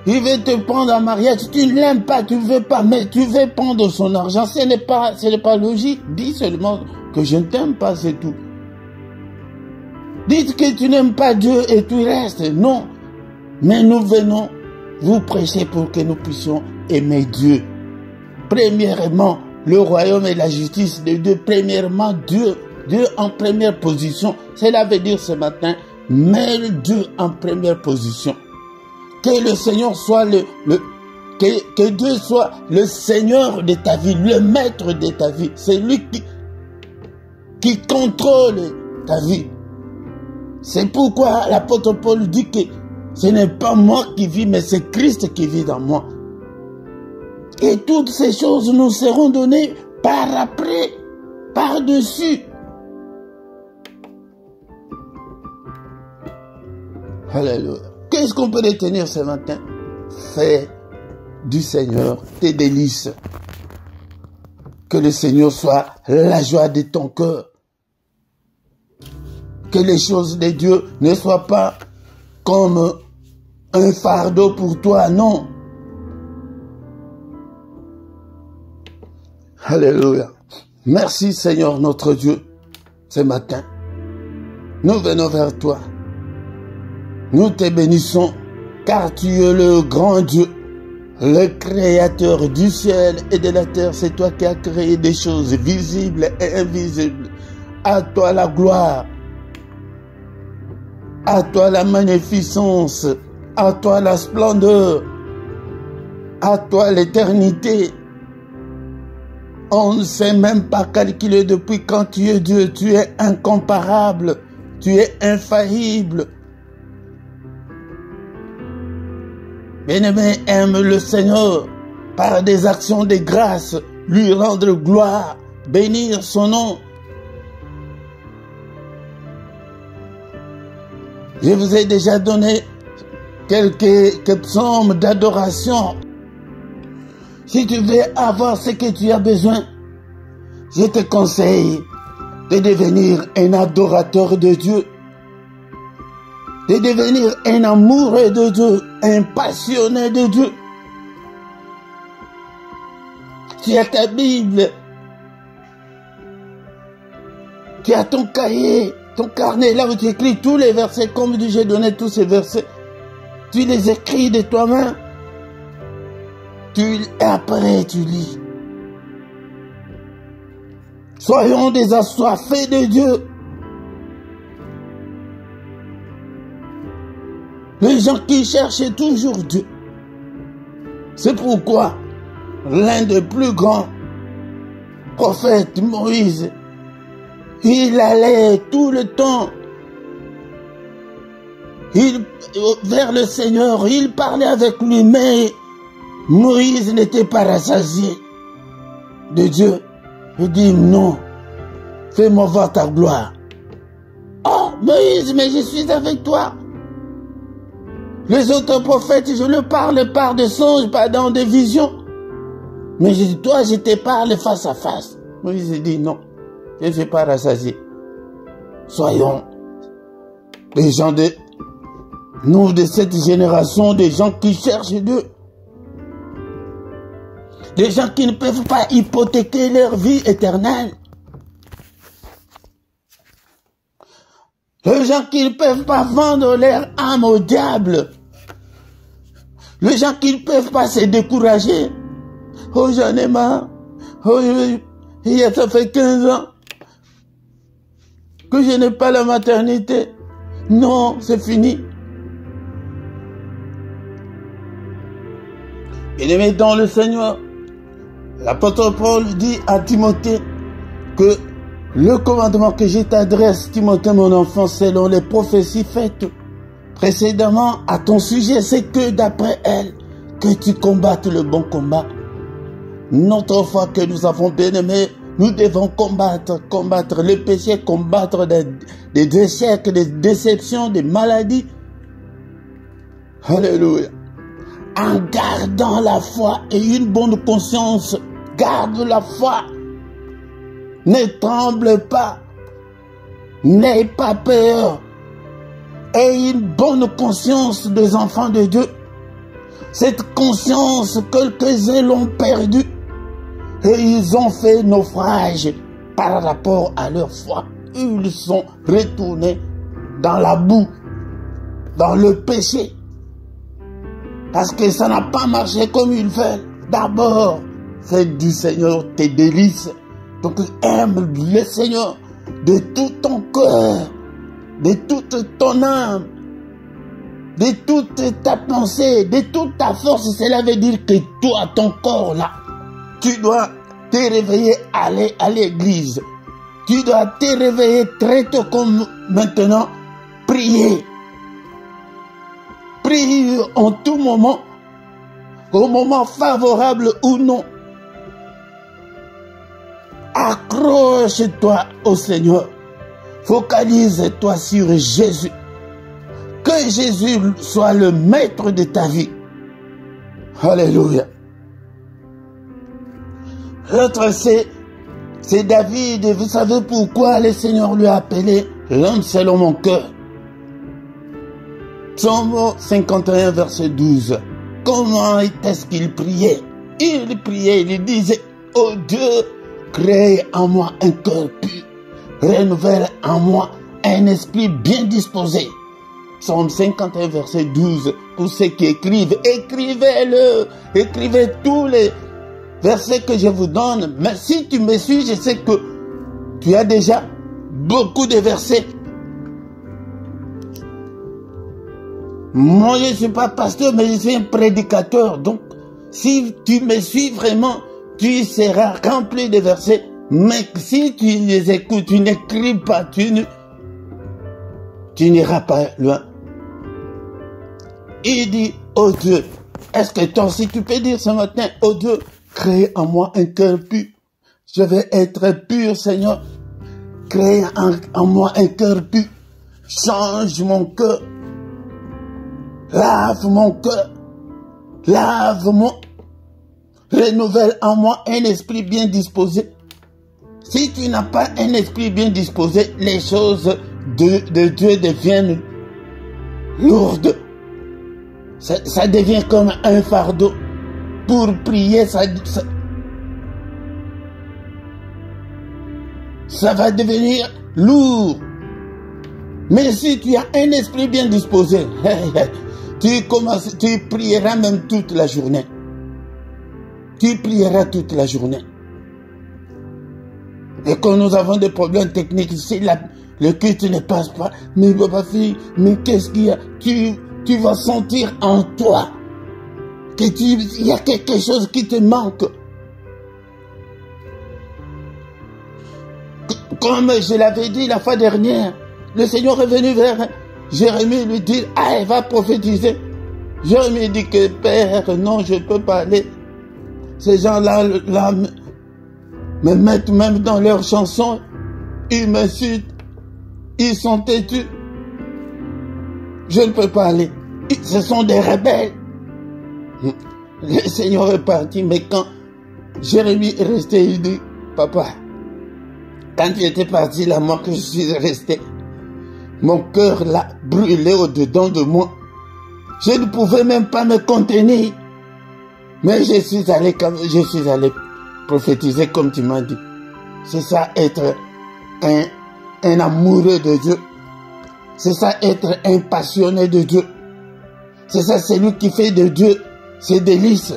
il veut te prendre en mariage, tu ne l'aimes pas, tu ne veux pas, mais tu veux prendre son argent. Ce n'est pas logique. Dis seulement que je ne t'aime pas, c'est tout. Dites que tu n'aimes pas Dieu et tu restes. Non. Mais nous venons vous prêcher pour que nous puissions aimer Dieu. Premièrement, le royaume et la justice de Dieu. Premièrement, Dieu en première position. Cela veut dire ce matin, mets Dieu en première position. Que le Seigneur soit que Dieu soit le Seigneur de ta vie, le maître de ta vie. C'est lui qui contrôle ta vie. C'est pourquoi l'apôtre Paul dit que ce n'est pas moi qui vis, mais c'est Christ qui vit dans moi. Et toutes ces choses nous seront données par après, par-dessus. Alléluia. Qu'est-ce qu'on peut retenir ce matin? Fais du Seigneur tes délices. Que le Seigneur soit la joie de ton cœur. Que les choses de Dieu ne soient pas comme un fardeau pour toi, non. Alléluia. Merci Seigneur notre Dieu, ce matin. Nous venons vers toi. Nous te bénissons, car tu es le grand Dieu, le créateur du ciel et de la terre. C'est toi qui as créé des choses visibles et invisibles. À toi la gloire. À toi la magnificence, à toi la splendeur, à toi l'éternité. On ne sait même pas calculer depuis quand tu es Dieu. Tu es incomparable, tu es infaillible. Bien-aimé, aime le Seigneur par des actions de grâce, lui rendre gloire, bénir son nom. Je vous ai déjà donné quelques psaumes d'adoration. Si tu veux avoir ce que tu as besoin, je te conseille de devenir un adorateur de Dieu, de devenir un amoureux de Dieu, un passionné de Dieu. Tu as ta Bible, tu as ton cahier, ton carnet, là où tu écris tous les versets, comme j'ai donné tous ces versets. Tu les écris de toi-même. Et après, tu lis. Soyons des assoiffés de Dieu. Les gens qui cherchent toujours Dieu. C'est pourquoi l'un des plus grands prophètes, Moïse, il allait tout le temps vers le Seigneur, il parlait avec lui, mais Moïse n'était pas rassasié de Dieu. Il dit non, fais-moi voir ta gloire. Oh Moïse, mais je suis avec toi. Les autres prophètes, je leur parle par des songes, pas dans des visions. Mais toi, je te parle face à face. Moïse dit non. Je ne suis pas rassasié. Soyons des gens nous de cette génération, des gens qui cherchent Dieu. Des gens qui ne peuvent pas hypothéquer leur vie éternelle. Les gens qui ne peuvent pas vendre leur âme au diable. Les gens qui ne peuvent pas se décourager. Oh, j'en ai marre. Oh, ça fait 15 ans que je n'ai pas la maternité. Non, c'est fini. Bien-aimé dans le Seigneur, l'apôtre Paul dit à Timothée que le commandement que je t'adresse, Timothée mon enfant, selon les prophéties faites précédemment à ton sujet, c'est que d'après elles, que tu combattes le bon combat. Notre foi que nous avons bien aimé, Nous devons combattre le péché, combattre des échecs, des déceptions, des maladies. Alléluia. En gardant la foi et une bonne conscience, garde la foi. Ne tremble pas. N'aie pas peur. Aie une bonne conscience des enfants de Dieu. Cette conscience, quelques-uns l'ont perdue. Et ils ont fait naufrage par rapport à leur foi. Ils sont retournés dans la boue, dans le péché. Parce que ça n'a pas marché comme ils veulent. D'abord, fais du Seigneur tes délices. Donc aime le Seigneur de tout ton cœur, de toute ton âme, de toute ta pensée, de toute ta force. Cela veut dire que toi, ton corps là, tu dois te réveiller, aller à l'église. Tu dois te réveiller très tôt comme maintenant, prier. Prie en tout moment, au moment favorable ou non. Accroche-toi au Seigneur. Focalise-toi sur Jésus. Que Jésus soit le maître de ta vie. Alléluia. L'autre, c'est David. Vous savez pourquoi le Seigneur lui a appelé l'homme selon mon cœur? Psaume 51, verset 12. Comment est-ce qu'il priait? Il priait, il disait, oh Dieu, crée en moi un cœur pur, renouvelle en moi un esprit bien disposé. Psaume 51, verset 12. Pour ceux qui écrivent, écrivez-le, écrivez tous les versets que je vous donne. Mais si tu me suis, je sais que tu as déjà beaucoup de versets. Moi, je ne suis pas pasteur, mais je suis un prédicateur. Donc, si tu me suis vraiment, tu seras rempli de versets. Mais si tu les écoutes, tu n'écris pas, tu n'iras pas loin. Il dit, oh Dieu, est-ce que toi aussi tu peux dire ce matin, oh Dieu, crée en moi un cœur pur. Je vais être pur, Seigneur. Crée en moi un cœur pur. Change mon cœur. Lave mon cœur. Lave-moi. Renouvelle en moi un esprit bien disposé. Si tu n'as pas un esprit bien disposé, les choses de Dieu deviennent lourdes. Ça devient comme un fardeau. Pour prier, ça va devenir lourd. Mais si tu as un esprit bien disposé, tu prieras même toute la journée. Tu prieras toute la journée. Et quand nous avons des problèmes techniques, si le culte ne passe pas, mais papa fille, mais qu'est-ce qu'il y a? Tu vas sentir en toi qu'il y a quelque chose qui te manque. Comme je l'avais dit la fois dernière, le Seigneur est venu vers Jérémie lui dire, ah, va prophétiser. Jérémie dit que, Père, non, je ne peux pas aller. Ces gens-là me mettent même dans leurs chansons, ils m'insultent, ils sont têtus. Je ne peux pas aller. Ce sont des rebelles. Le Seigneur est parti, mais quand Jérémie est resté, il dit, papa, quand tu étais parti là, moi que je suis resté, mon cœur l'a brûlé au-dedans de moi. Je ne pouvais même pas me contenir. Mais je suis allé prophétiser comme tu m'as dit. C'est ça être un amoureux de Dieu. C'est ça être un passionné de Dieu. C'est ça celui qui fait de Dieu ses délices.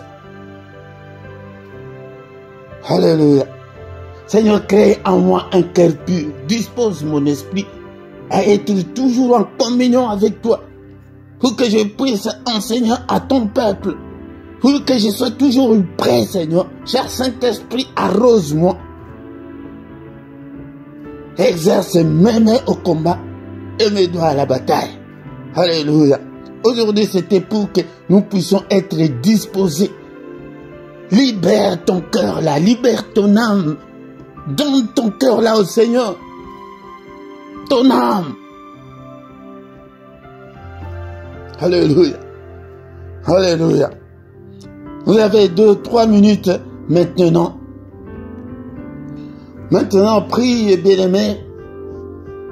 Alléluia. Seigneur, crée en moi un cœur pur. Dispose mon esprit à être toujours en communion avec toi. Pour que je puisse enseigner à ton peuple. Pour que je sois toujours prêt, Seigneur. Cher Saint-Esprit, arrose-moi. Exerce mes mains au combat et mes doigts à la bataille. Alléluia. Aujourd'hui, c'était pour que nous puissions être disposés. Libère ton cœur là, libère ton âme. Donne ton cœur là au Seigneur. Ton âme. Alléluia. Alléluia. Vous avez 2-3 minutes maintenant. Maintenant, prie, bien-aimé.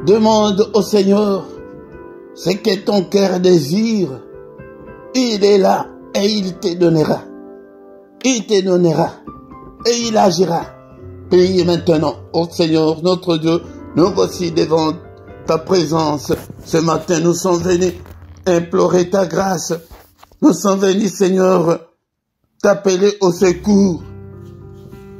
Demande au Seigneur ce que ton cœur désire. Il est là et il te donnera. Il te donnera et il agira. Prie maintenant au Seigneur notre Dieu. Nous voici devant ta présence. Ce matin, nous sommes venus implorer ta grâce. Nous sommes venus, Seigneur, t'appeler au secours.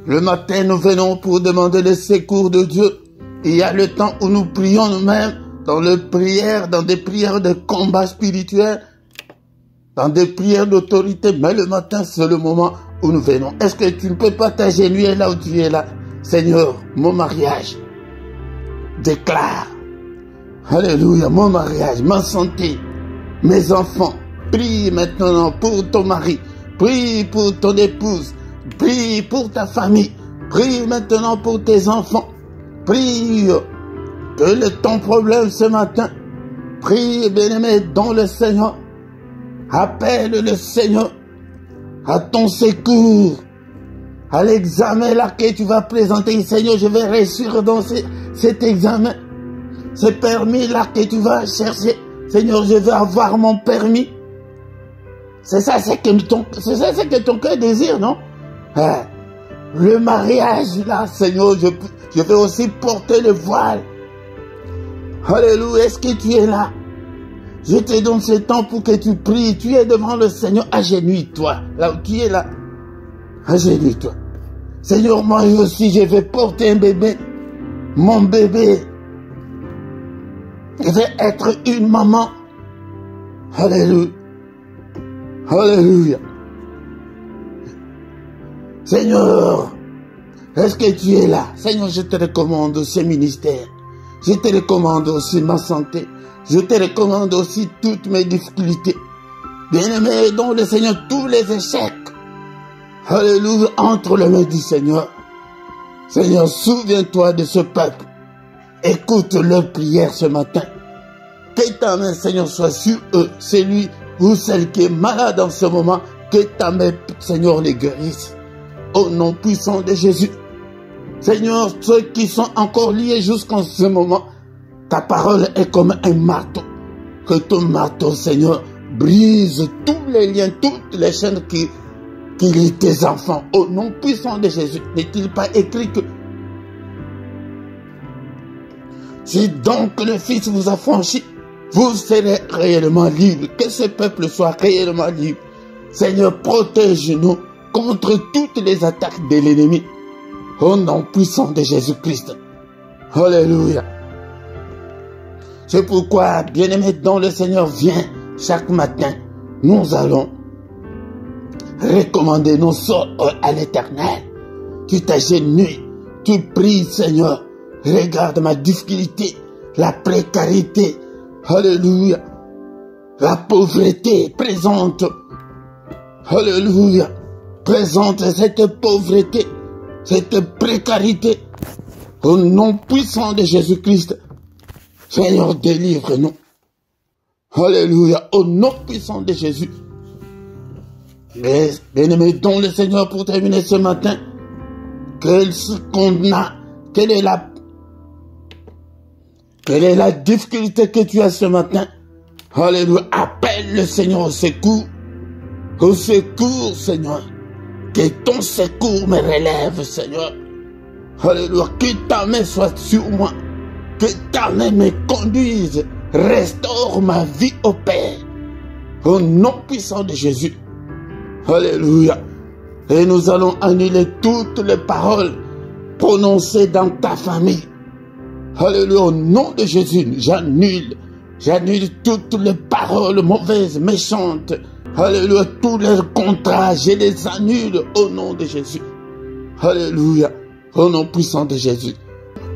Le matin, nous venons pour demander le secours de Dieu. Il y a le temps où nous prions nous-mêmes dans des prières de combat spirituel, dans des prières d'autorité. Mais le matin, c'est le moment où nous venons. Est-ce que tu ne peux pas t'agenouiller là où tu es là? Seigneur, mon mariage déclare. Alléluia, mon mariage, ma santé, mes enfants. Prie maintenant pour ton mari. Prie pour ton épouse. Prie pour ta famille. Prie maintenant pour tes enfants. Prie que ton problème ce matin. Prie, bien-aimé, dans le Seigneur. Appelle le Seigneur à ton secours. À l'examen là que tu vas présenter. Seigneur, je vais réussir dans cet examen. Ce permis là que tu vas chercher. Seigneur, je vais avoir mon permis. C'est ça, c'est que ton cœur désire, non? Le mariage, là, Seigneur, je vais aussi porter le voile. Alléluia, est-ce que tu es là? Je te donne ce temps pour que tu pries. Tu es devant le Seigneur, agenouille-toi. Là où tu es là, agenouille-toi. Seigneur, moi aussi, je vais porter un bébé. Mon bébé. Je vais être une maman. Alléluia. Alléluia. Seigneur, est-ce que tu es là? Seigneur, je te recommande ce ministère. Je te recommande aussi ma santé. Je te recommande aussi toutes mes difficultés. Bien-aimé, dans le Seigneur, tous les échecs. Alléluia, entre les mains du Seigneur. Seigneur, souviens-toi de ce peuple. Écoute leur prière ce matin. Que ta main, Seigneur, soit sur eux. Celui ou celle qui est malade en ce moment, que ta main, Seigneur, les guérisse. Au nom puissant de Jésus. Seigneur, ceux qui sont encore liés jusqu'en ce moment, ta parole est comme un marteau. Que ton marteau, Seigneur, brise tous les liens, toutes les chaînes qui lient tes enfants. Au nom puissant de Jésus. N'est-il pas écrit que si donc le Fils vous a franchi, vous serez réellement libre. Que ce peuple soit réellement libre. Seigneur, protège-nous contre toutes les attaques de l'ennemi. Au nom puissant de Jésus-Christ. Alléluia. C'est pourquoi, bien-aimé, dans le Seigneur, viens chaque matin. Nous allons recommander nos sorts à l'Éternel. Tu t'agenouilles, tu pries, Seigneur. Regarde ma difficulté, la précarité. Alléluia. La pauvreté présente. Alléluia. Présente cette pauvreté, cette précarité. Au nom puissant de Jésus-Christ. Seigneur, délivre-nous. Alléluia. Au nom puissant de Jésus. Bien-aimés, dans le Seigneur, pour terminer ce matin, quelle est la difficulté que tu as ce matin? Alléluia. Appelle le Seigneur au secours. Au secours, Seigneur. Que ton secours me relève, Seigneur. Alléluia. Que ta main soit sur moi. Que ta main me conduise. Restaure ma vie au Père. Au nom puissant de Jésus. Alléluia. Et nous allons annuler toutes les paroles prononcées dans ta famille. Alléluia. Au nom de Jésus, j'annule toutes les paroles mauvaises, méchantes. Alléluia. Tous les contrats, je les annule au nom de Jésus. Alléluia. Au nom puissant de Jésus.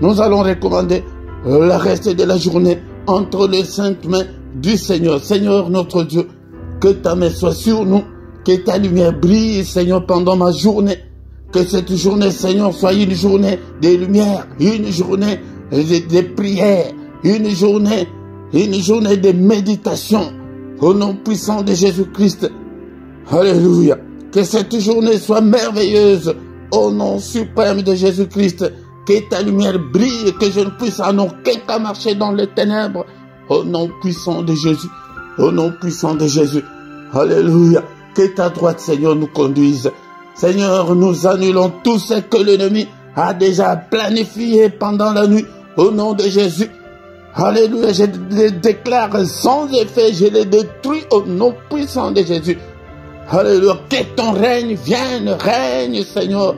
Nous allons recommander le reste de la journée entre les saintes mains du Seigneur. Seigneur notre Dieu, que ta main soit sur nous, que ta lumière brille, Seigneur, pendant ma journée. Que cette journée, Seigneur, soit une journée de lumière, une journée de prière, une journée de méditation. Au nom puissant de Jésus-Christ. Alléluia. Que cette journée soit merveilleuse. Au nom suprême de Jésus-Christ. Que ta lumière brille, que je ne puisse en aucun cas marcher dans les ténèbres. Au nom puissant de Jésus. Au nom puissant de Jésus. Alléluia. Que ta droite, Seigneur, nous conduise. Seigneur, nous annulons tout ce que l'ennemi a déjà planifié pendant la nuit. Au nom de Jésus. Alléluia, je les déclare sans effet, je les détruis au nom puissant de Jésus. Alléluia, que ton règne vienne, règne Seigneur,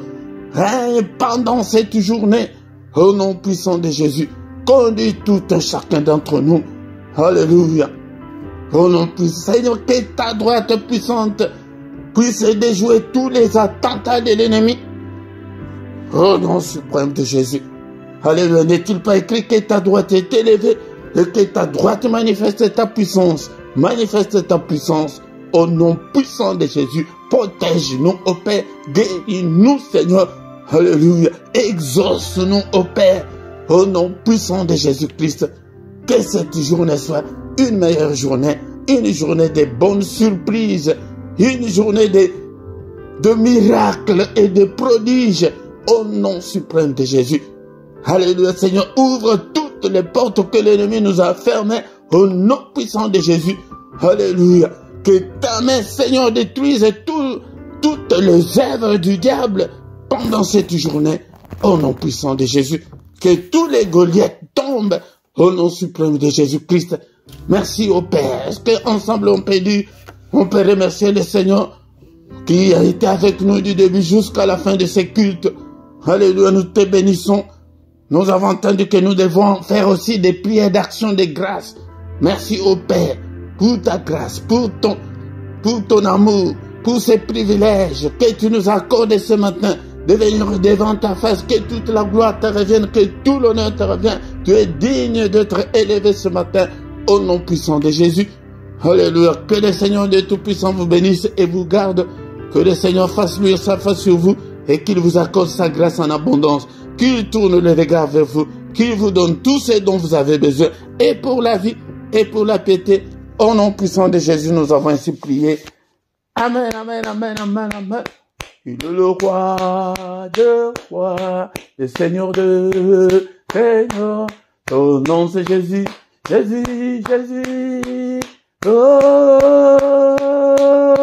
règne pendant cette journée, au nom puissant de Jésus. Conduis tout un chacun d'entre nous. Alléluia. Au nom puissant, Seigneur, que ta droite puissante puisse déjouer tous les attentats de l'ennemi. Au nom suprême de Jésus. Alléluia, n'est-il pas écrit que ta droite est élevée et que ta droite manifeste ta puissance. Manifeste ta puissance au nom puissant de Jésus. Protège-nous, ô Père. Guéris-nous, Seigneur. Alléluia. Exauce-nous, ô Père. Au nom puissant de Jésus-Christ. Que cette journée soit une meilleure journée. Une journée de bonnes surprises. Une journée de miracles et de prodiges. Au nom suprême de Jésus. Alléluia, Seigneur, ouvre toutes les portes que l'ennemi nous a fermées au nom puissant de Jésus. Alléluia. Que ta main, Seigneur, détruise toutes les œuvres du diable pendant cette journée au nom puissant de Jésus. Que tous les Goliaths tombent au nom suprême de Jésus-Christ. Merci au Père. Est-ce qu'ensemble on peut remercier le Seigneur qui a été avec nous du début jusqu'à la fin de ces cultes. Alléluia, nous te bénissons. Nous avons entendu que nous devons faire aussi des prières d'action de grâce. Merci au Père pour ta grâce, pour ton amour, pour ces privilèges que tu nous accordes ce matin de venir devant ta face, que toute la gloire te revienne, que tout l'honneur te revienne. Tu es digne d'être élevé ce matin au nom puissant de Jésus. Alléluia. Que le Seigneur de Tout-Puissant vous bénisse et vous garde. Que le Seigneur fasse luire sa face sur vous et qu'il vous accorde sa grâce en abondance. Qu'il tourne le regard vers vous, qu'il vous donne tout ce dont vous avez besoin, et pour la vie, et pour la piété. Au nom puissant de Jésus, nous avons ainsi prié. Amen, amen, amen, amen, amen. Il est le roi de rois, le Seigneur de Seigneur. Son nom c'est Jésus, Jésus, Jésus. Oh,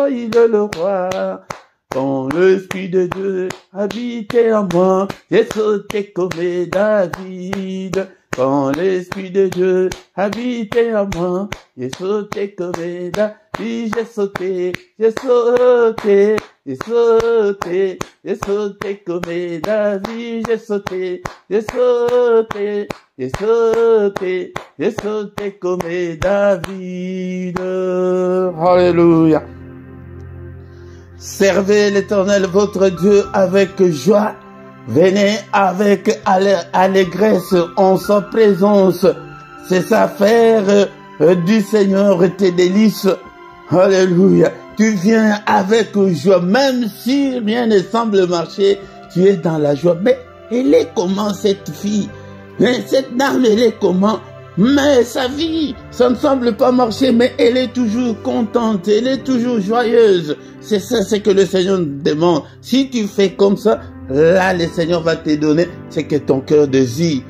il est le roi. Quand l'Esprit de Dieu habitait en moi, j'ai sauté comme David. Quand l'Esprit de Dieu habitait en moi, j'ai sauté comme David. J'ai sauté, j'ai sauté, j'ai sauté, j'ai sauté comme David. J'ai sauté, j'ai sauté, j'ai sauté, j'ai sauté comme David. Alléluia. Servez l'Éternel votre Dieu avec joie. Venez avec allégresse en sa présence. C'est sa faire du Seigneur tes délices. Alléluia. Tu viens avec joie, même si rien ne semble marcher, tu es dans la joie. Mais elle est comment cette fille? Cette dame, elle est comment? Mais sa vie, ça ne semble pas marcher, mais elle est toujours contente, elle est toujours joyeuse. C'est ça, c'est que le Seigneur nous demande. Si tu fais comme ça, là, le Seigneur va te donner ce que ton cœur désire.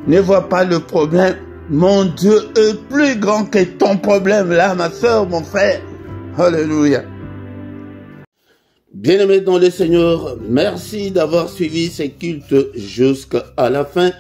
Ne vois pas le problème. Mon Dieu est plus grand que ton problème là, ma soeur, mon frère. Alléluia. Bien-aimés dans le Seigneur, merci d'avoir suivi ces cultes jusqu'à la fin.